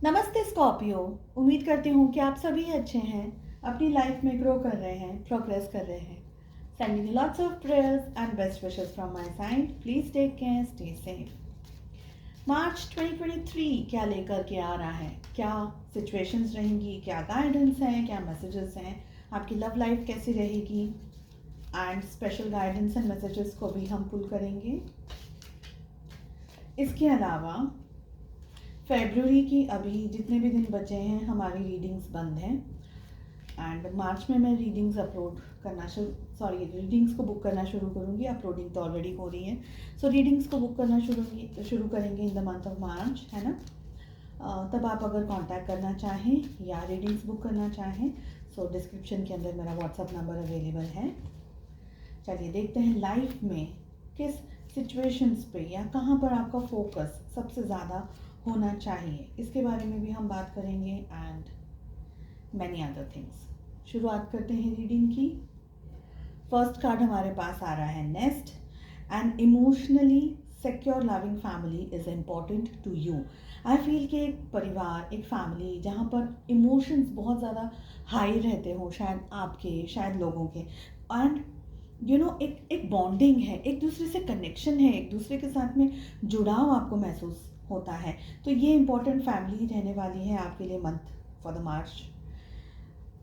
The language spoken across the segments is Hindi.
नमस्ते स्कॉर्पियो। उम्मीद करती हूँ कि आप सभी अच्छे हैं, अपनी लाइफ में ग्रो कर रहे हैं, प्रोग्रेस कर रहे हैं। Sending you lots of prayers and best wishes from my side. Please take care, stay safe. March 2023 क्या लेकर के आ रहा है, क्या सिचुएशंस रहेंगी, क्या गाइडेंस है, क्या मैसेजेस हैं, आपकी लव लाइफ कैसी रहेगी, and special guidance and messages को भी हम पुल करेंगे। इसके अलावा फरवरी की अभी जितने भी दिन बचे हैं हमारी रीडिंग्स बंद हैं, एंड मार्च में मैं रीडिंग्स अपलोड करना रीडिंग्स को बुक करना शुरू करूँगी। अपलोडिंग तो ऑलरेडी हो रही है, सो रीडिंग्स को बुक करना शुरू करेंगे इन द मंथ ऑफ मार्च, है ना। तब आप अगर कांटेक्ट करना चाहें या रीडिंग्स बुक करना चाहें, सो डिस्क्रिप्शन के अंदर मेरा व्हाट्सअप नंबर अवेलेबल है। चलिए देखते हैं लाइफ में किस सिचुएशंस पे या कहाँ पर आपका फोकस सबसे ज़्यादा होना चाहिए, इसके बारे में भी हम बात करेंगे, एंड मैनी अदर थिंग्स। शुरुआत करते हैं रीडिंग की। फर्स्ट कार्ड हमारे पास आ रहा है nest. And emotionally secure loving family is important to you. I feel कि एक परिवार, एक फैमिली जहाँ पर इमोशंस बहुत ज़्यादा हाई रहते हो, शायद आपके, शायद लोगों के, एंड एक बॉन्डिंग है, एक दूसरे से कनेक्शन है, एक दूसरे के साथ में जुड़ाव आपको महसूस होता है, तो ये इम्पोर्टेंट फैमिली रहने वाली है आपके लिए मंथ फॉर द मार्च।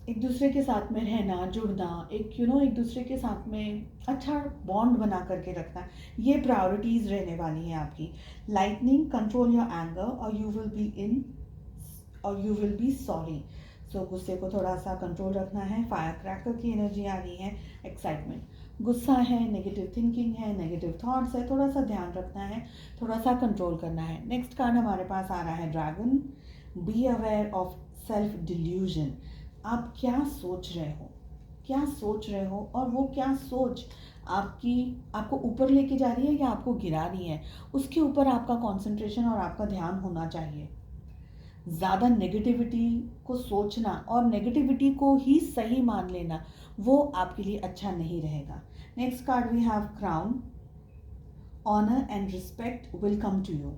एक दूसरे के साथ में रहना, जुड़ना, एक दूसरे के साथ में अच्छा बॉन्ड बना करके रखना, ये प्रायोरिटीज़ रहने वाली हैं आपकी। लाइटनिंग, कंट्रोल योर एंगर और यू विल बी सॉरी। सो गुस्से को थोड़ा सा कंट्रोल रखना है। फायर क्रैकर की एनर्जी आ रही है। एक्साइटमेंट, गुस्सा है, नेगेटिव थिंकिंग है, नेगेटिव थॉट्स है, थोड़ा सा ध्यान रखना है, थोड़ा सा कंट्रोल करना है। नेक्स्ट कार्ड हमारे पास आ रहा है dragon. Be aware of self delusion. आप क्या सोच रहे हो, क्या सोच रहे हो, और वो क्या सोच आपको ऊपर लेके जा रही है या आपको गिरा रही है, उसके ऊपर आपका कंसंट्रेशन और आपका ध्यान होना चाहिए। ज़्यादा नेगेटिविटी को सोचना और नेगेटिविटी को ही सही मान लेना, वो आपके लिए अच्छा नहीं रहेगा। Next card we have crown. Honour and respect will come to you.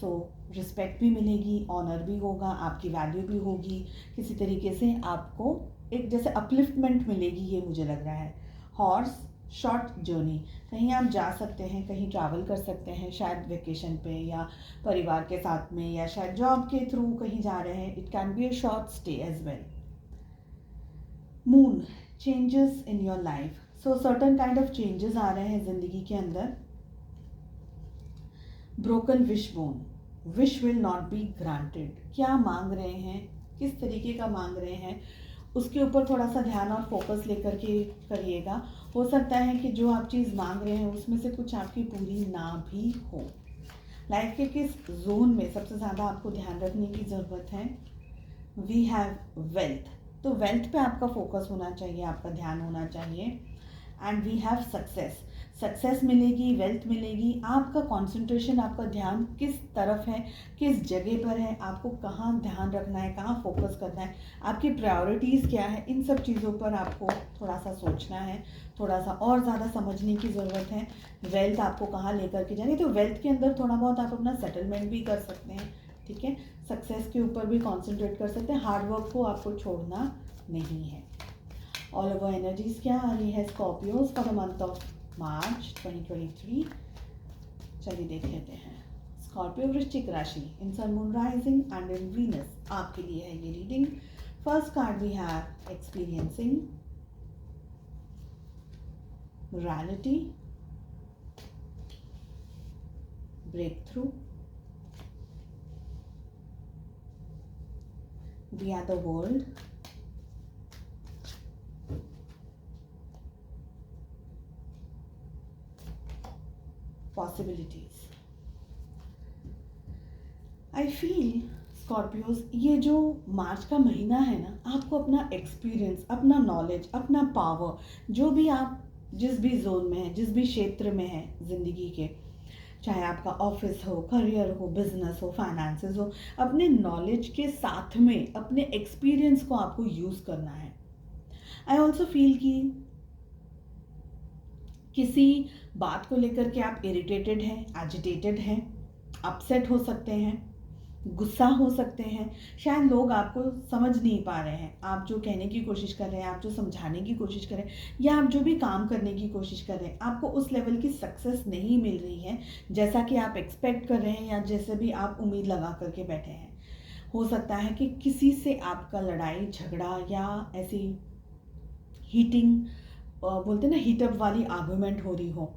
So respect भी मिलेगी, ऑनर भी होगा, आपकी वैल्यू भी होगी, किसी तरीके से आपको एक जैसे अपलिफ्टमेंट मिलेगी, ये मुझे लग रहा है। हॉर्स, शॉर्ट जर्नी, कहीं आप जा सकते हैं, कहीं ट्रैवल कर सकते हैं, शायद वेकेशन पे या परिवार के साथ में, या शायद जॉब के थ्रू कहीं जा रहे हैं। It can be a short stay as well. Moon, changes in your life. So certain kind of changes आ रहे हैं ज़िंदगी के अंदर। Broken wish bone, wish will not be granted. क्या मांग रहे हैं, किस तरीके का मांग रहे हैं, उसके ऊपर थोड़ा सा ध्यान और फोकस लेकर के करिएगा। हो सकता है कि जो आप चीज़ मांग रहे हैं उसमें से कुछ आपकी पूरी ना भी हो। लाइफ के किस जोन में सबसे ज़्यादा आपको ध्यान रखने की ज़रूरत है? We have wealth. तो वेल्थ पे आपका फोकस होना चाहिए, आपका ध्यान होना चाहिए। And we have success. Success मिलेगी, वेल्थ मिलेगी, आपका कंसंट्रेशन, आपका ध्यान किस तरफ है, किस जगह पर है, आपको कहाँ ध्यान रखना है, कहाँ फोकस करना है, आपकी प्रायोरिटीज़ क्या है, इन सब चीज़ों पर आपको थोड़ा सा सोचना है, थोड़ा सा और ज़्यादा समझने की ज़रूरत है। वेल्थ आपको कहाँ लेकर के जानी, तो वेल्थ के अंदर थोड़ा बहुत आप अपना सेटलमेंट भी कर सकते हैं, ठीक है। सक्सेस के ऊपर भी कॉन्सेंट्रेट कर सकते हैं, हार्ड वर्क को आपको छोड़ना नहीं है। ऑल ओवर एनर्जीज क्या आ रही है Scorpios for the month of March 2023? चलिए देख लेते हैं। स्कॉर्पियो वृश्चिक राशि, in sun, moon, rising and in Venus, आपके लिए है ये reading. First card we have experiencing morality, break through, we are the world, possibilities. I feel Scorpios, ये जो मार्च का महीना है ना, आपको अपना एक्सपीरियंस, अपना नॉलेज, अपना पावर, जो भी आप जिस भी जोन में है, जिस भी क्षेत्र में है ज़िंदगी के, चाहे आपका ऑफिस हो, करियर हो, बिजनेस हो, फाइनेंसेस हो, अपने नॉलेज के साथ में अपने एक्सपीरियंस को आपको यूज़ करना है। आई ऑल्सो फील कि किसी बात को लेकर के आप इरिटेटेड हैं, एजिटेटेड हैं, अपसेट हो सकते हैं, गुस्सा हो सकते हैं, शायद लोग आपको समझ नहीं पा रहे हैं, आप जो कहने की कोशिश कर रहे हैं, आप जो समझाने की कोशिश कर रहे हैं, या आप जो भी काम करने की कोशिश कर रहे हैं, आपको उस लेवल की सक्सेस नहीं मिल रही है जैसा कि आप एक्सपेक्ट कर रहे हैं या जैसे भी आप उम्मीद लगा करके बैठे हैं। हो सकता है कि किसी से आपका लड़ाई झगड़ा या ऐसी हीटिंग, बोलते हैं ना, हीटअप वाली आर्गूमेंट हो रही हो,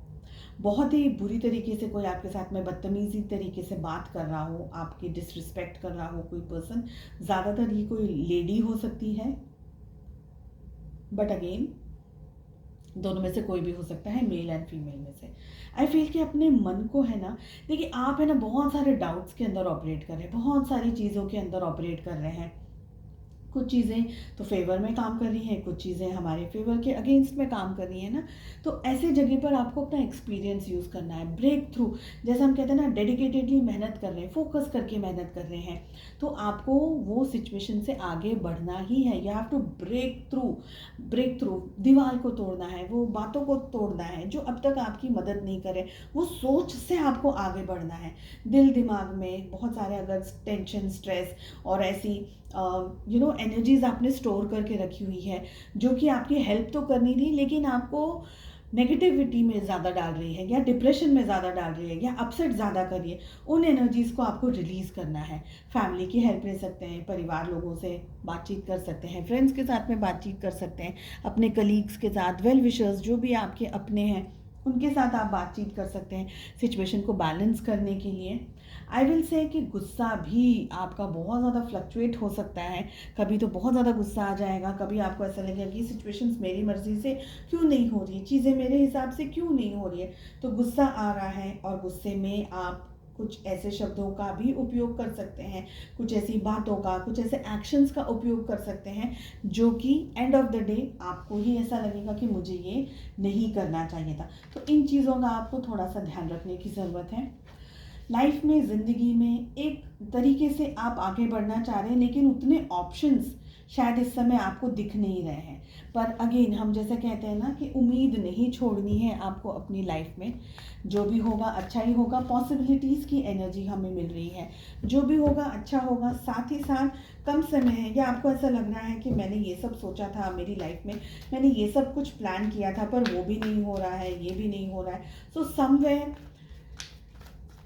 बहुत ही बुरी तरीके से कोई आपके साथ में बदतमीजी तरीके से बात कर रहा हो, आपकी डिसरिस्पेक्ट कर रहा हो कोई पर्सन। ज़्यादातर ये कोई लेडी हो सकती है, बट अगेन दोनों में से कोई भी हो सकता है, मेल एंड फीमेल में से। आई फील कि अपने मन को है ना, देखिए आप है ना बहुत सारे डाउट्स के अंदर ऑपरेट कर रहे हैं, बहुत सारी चीज़ों के अंदर ऑपरेट कर रहे हैं। कुछ चीज़ें तो फेवर में काम कर रही हैं, कुछ चीज़ें हमारे फेवर के अगेंस्ट में काम कर रही हैं ना। तो ऐसे जगह पर आपको अपना एक्सपीरियंस यूज़ करना है, ब्रेक थ्रू, जैसे हम कहते हैं ना, डेडिकेटेडली मेहनत कर रहे हैं, फोकस करके मेहनत कर रहे हैं, तो आपको वो सिचुएशन से आगे बढ़ना ही है। You have to break through, दीवार को तोड़ना है, वो बातों को तोड़ना है जो अब तक आपकी मदद नहीं करे, वो सोच से आपको आगे बढ़ना है। दिल दिमाग में बहुत सारे अगर टेंशन, स्ट्रेस और ऐसी एनर्जीज आपने स्टोर करके रखी हुई है जो कि आपकी हेल्प तो करनी थी लेकिन आपको नेगेटिविटी में ज़्यादा डाल रही है या डिप्रेशन में ज़्यादा डाल रही है या अपसेट ज़्यादा कर रही है, उन एनर्जीज़ को आपको रिलीज़ करना है। फैमिली की हेल्प ले सकते हैं, परिवार लोगों से बातचीत कर सकते हैं, फ्रेंड्स के साथ में बातचीत कर सकते हैं, अपने कलीग्स के साथ, वेल विशर्स जो भी आपके अपने हैं उनके साथ आप बातचीत कर सकते हैं सिचुएशन को बैलेंस करने के लिए। आई विल से कि गुस्सा भी आपका बहुत ज़्यादा फ्लक्चुएट हो सकता है, कभी तो बहुत ज़्यादा गुस्सा आ जाएगा, कभी आपको ऐसा लगेगा कि सिचुएशंस मेरी मर्ज़ी से क्यों नहीं हो रही है, चीज़ें मेरे हिसाब से क्यों नहीं हो रही है, तो गुस्सा आ रहा है और गुस्से में आप कुछ ऐसे शब्दों का भी उपयोग कर सकते हैं, कुछ ऐसी बातों का, कुछ ऐसे एक्शंस का उपयोग कर सकते हैं जो कि एंड ऑफ द डे आपको ही ऐसा लगेगा कि मुझे ये नहीं करना चाहिए था। तो इन चीज़ों का आपको थोड़ा सा ध्यान रखने की ज़रूरत है। लाइफ में, ज़िंदगी में एक तरीके से आप आगे बढ़ना चाह रहे हैं लेकिन उतने ऑप्शंस शायद इस समय आपको दिख नहीं रहे हैं, पर अगेन हम जैसे कहते हैं ना कि उम्मीद नहीं छोड़नी है आपको अपनी लाइफ में। जो भी होगा अच्छा ही होगा, पॉसिबिलिटीज़ की एनर्जी हमें मिल रही है, जो भी होगा अच्छा होगा। साथ ही साथ कम समय है या आपको ऐसा लग रहा है कि मैंने ये सब सोचा था मेरी लाइफ में, मैंने ये सब कुछ प्लान किया था पर वो भी नहीं हो रहा है, ये भी नहीं हो रहा है। सो समवेयर,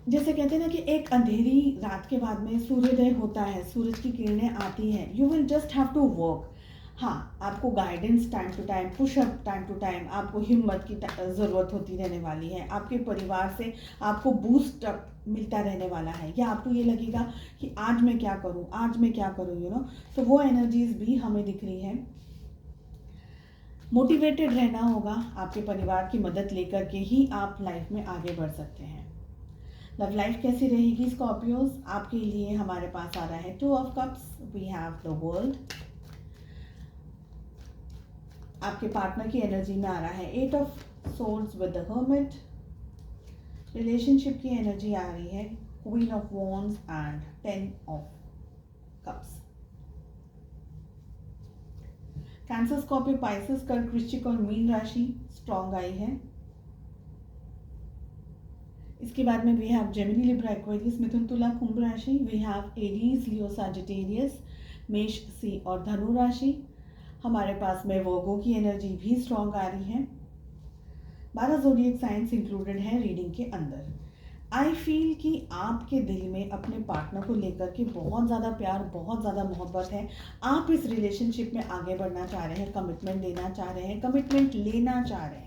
जैसे कहते हैं ना कि एक अंधेरी रात के बाद में सूर्योदय होता है, सूरज की किरणें आती हैं, you will just have to work. हाँ, आपको guidance time to time, pushup time to time, आपको हिम्मत की ज़रूरत होती रहने वाली है, आपके परिवार से आपको बूस्ट अप मिलता रहने वाला है, या आपको ये लगेगा कि आज मैं क्या करूँ, आज मैं क्या करूँ, तो वो एनर्जीज भी हमें दिख रही है। मोटिवेटेड रहना होगा, आपके परिवार की मदद लेकर के ही आप लाइफ में आगे बढ़ सकते हैं। लव लाइफ कैसी रहेगी स्कॉर्पियोज, आपके लिए हमारे पास आ रहा है 2 of cups, we have the world. आपके पार्टनर की एनर्जी में आ रहा है 8 of swords with the hermit. Relationship की एनर्जी आ रही है queen of wands and 10 of cups. Cancer, Scorpio, Pisces, कर्क, वृश्चिक और मीन राशि स्ट्रॉन्ग आई है। इसके बाद में we have Gemini, Libra, Aquarius, मिथुन, तुला, कुंभ राशि। We have Aries, Leo, Sagittarius, मेष, सी और धनु राशि। हमारे पास में वर्गो की एनर्जी भी स्ट्रॉन्ग आ रही है। 12 ज़ोडिएक साइंस इंक्लूडेड है रीडिंग के अंदर। आई फील कि आपके दिल में अपने पार्टनर को लेकर के बहुत ज़्यादा प्यार, बहुत ज़्यादा मोहब्बत है। आप इस रिलेशनशिप में आगे बढ़ना चाह रहे हैं, कमिटमेंट देना चाह रहे हैं, कमिटमेंट लेना चाह रहे हैं।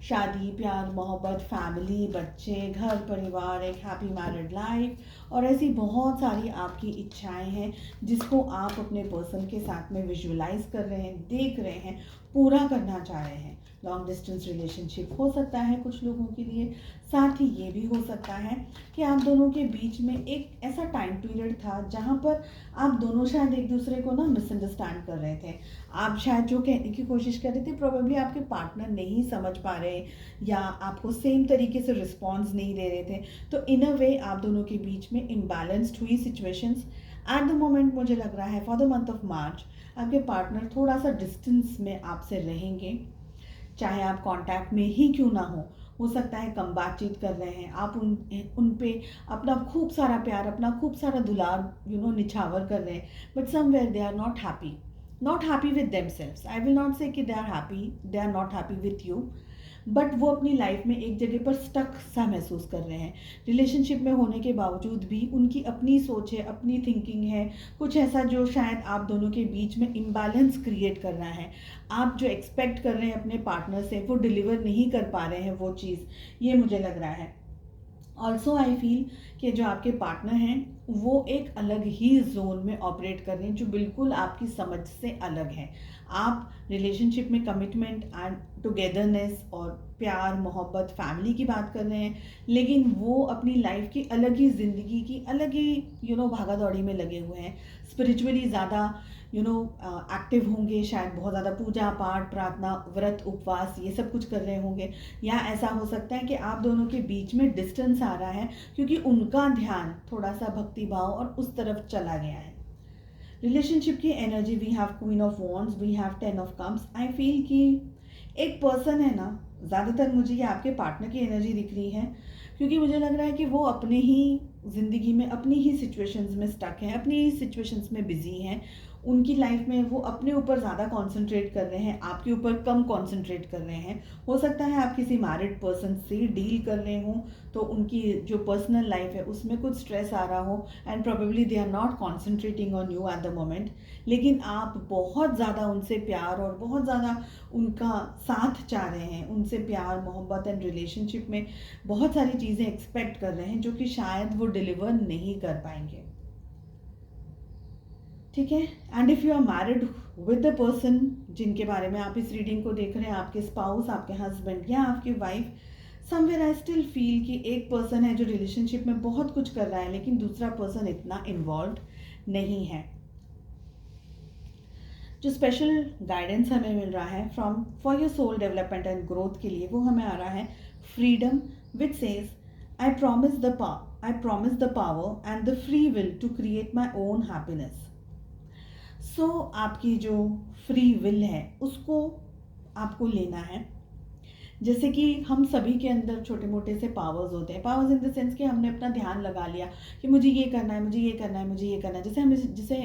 शादी, प्यार, मोहब्बत, फैमिली, बच्चे, घर परिवार, एक हैप्पी मैरिड लाइफ और ऐसी बहुत सारी आपकी इच्छाएं हैं जिसको आप अपने पर्सन के साथ में विजुअलाइज कर रहे हैं, देख रहे हैं, पूरा करना चाह रहे हैं। लॉन्ग डिस्टेंस रिलेशनशिप हो सकता है कुछ लोगों के लिए। साथ ही ये भी हो सकता है कि आप दोनों के बीच में एक ऐसा टाइम पीरियड था जहाँ पर आप दोनों शायद एक दूसरे को ना मिसअंडरस्टैंड कर रहे थे। आप शायद जो कहने की कोशिश कर रहे थे प्रोबेबली आपके पार्टनर नहीं समझ पा रहे या आपको सेम तरीके से रिस्पॉन्स नहीं दे रहे थे। तो इन अ वे आप दोनों के बीच में इम्बैलेंस्ड हुई सिचुएशंस। एट द मोमेंट मुझे लग रहा है फॉर द मंथ ऑफ मार्च आपके पार्टनर थोड़ा सा डिस्टेंस में आपसे रहेंगे, चाहे आप कांटेक्ट में ही क्यों ना हो, हो सकता है कम बातचीत कर रहे हैं, आप उन पे अपना खूब सारा प्यार, अपना खूब सारा दुलार निछावर कर रहे हैं, but somewhere they are not happy with themselves. I will not say कि they are not happy with you, but वो अपनी लाइफ में एक जगह पर स्टक सा महसूस कर रहे हैं। रिलेशनशिप में होने के बावजूद भी उनकी अपनी सोच है, अपनी थिंकिंग है, कुछ ऐसा जो शायद आप दोनों के बीच में इम्बैलेंस क्रिएट कर रहा है। आप जो एक्सपेक्ट कर रहे हैं अपने पार्टनर से वो डिलीवर नहीं कर पा रहे हैं वो चीज़, ये मुझे लग रहा है। ऑल्सो आई फील कि जो आपके पार्टनर हैं वो एक अलग ही जोन में ऑपरेट कर रहे हैं जो बिल्कुल आपकी समझ से अलग है। आप रिलेशनशिप में कमिटमेंट एंड टुगेदरनेस और प्यार, मोहब्बत, फैमिली की बात कर रहे हैं, लेकिन वो अपनी लाइफ की अलग ही ज़िंदगी की अलग ही भागा दौड़ी में लगे हुए हैं। स्पिरिचुअली ज़्यादा एक्टिव होंगे, शायद बहुत ज़्यादा पूजा पाठ, प्रार्थना, व्रत, उपवास ये सब कुछ कर रहे होंगे। या ऐसा हो सकता है कि आप दोनों के बीच में डिस्टेंस आ रहा है क्योंकि उनका ध्यान थोड़ा सा भक्ति भाव और उस तरफ चला गया है। रिलेशनशिप की energy, we have queen of wands, we have 10 of cups. I feel कि एक पर्सन है ना, ज़्यादातर मुझे ये आपके पार्टनर की एनर्जी दिख रही है क्योंकि मुझे लग रहा है कि वो अपने ही ज़िंदगी में अपनी ही सिचुएशंस में स्टक हैं, अपनी ही सिचुएशंस में बिजी हैं। उनकी लाइफ में वो अपने ऊपर ज़्यादा कंसंट्रेट कर रहे हैं, आपके ऊपर कम कंसंट्रेट कर रहे हैं। हो सकता है आप किसी मैरिड पर्सन से डील कर रहे हों तो उनकी जो पर्सनल लाइफ है उसमें कुछ स्ट्रेस आ रहा हो and probably they are not concentrating on you at the moment, लेकिन आप बहुत ज़्यादा उनसे प्यार और बहुत ज़्यादा उनका साथ चाह रहे हैं, उनसे प्यार, मोहब्बत एंड रिलेशनशिप में बहुत सारी चीज़ें एक्सपेक्ट कर रहे हैं जो कि शायद वो डिलीवर नहीं कर पाएंगे। ठीक है। And if you are married with the person जिनके बारे में आप इस रीडिंग को देख रहे हैं, आपके स्पाउस, आपके हस्बैंड या आपकी wife, somewhere I still feel कि एक पर्सन है जो रिलेशनशिप में बहुत कुछ कर रहा है लेकिन दूसरा पर्सन इतना इन्वॉल्व नहीं है। जो स्पेशल गाइडेंस हमें मिल रहा है from for your soul development and growth के लिए, वो हमें आ रहा है freedom which says I promise the power and the free will to create my own happiness. So आपकी जो फ्री विल है उसको आपको लेना है। जैसे कि हम सभी के अंदर छोटे मोटे से पावर्स होते हैं, पावर्स इन द सेंस कि हमने अपना ध्यान लगा लिया कि मुझे ये करना है, मुझे ये करना है, मुझे ये करना है। जिसे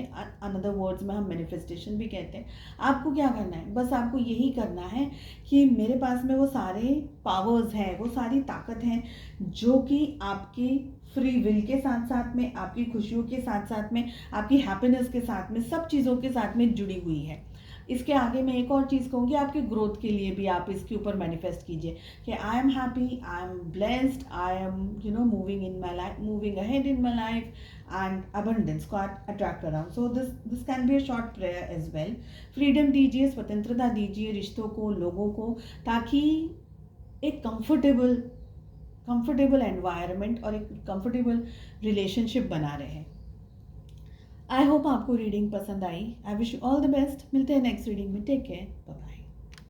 अनदर वर्ड्स में हम मैनिफेस्टेशन भी कहते हैं। आपको क्या करना है? बस आपको यही करना है कि मेरे पास में वो सारे पावर्स हैं, वो सारी ताकत हैं जो कि आपकी फ्री विल के साथ साथ में, आपकी खुशियों के साथ साथ में, आपकी हैप्पीनेस के साथ में, सब चीज़ों के साथ में जुड़ी हुई है। इसके आगे मैं एक और चीज़ कहूँगी, आपके ग्रोथ के लिए भी आप इसके ऊपर मैनिफेस्ट कीजिए कि I am happy, I am blessed, I am moving in my life, moving ahead in my life and abundance को अट्रैक्ट कर रहा हूँ। So this can be a short prayer as well. Freedom दीजिए, स्वतंत्रता दीजिए रिश्तों को, लोगों को, ताकि एक कंफर्टेबल एनवायरनमेंट और एक कंफर्टेबल रिलेशनशिप बना रहे। आई होप आपको रीडिंग पसंद आई। I wish you all the best. मिलते हैं नेक्स्ट रीडिंग में। Take care, bye.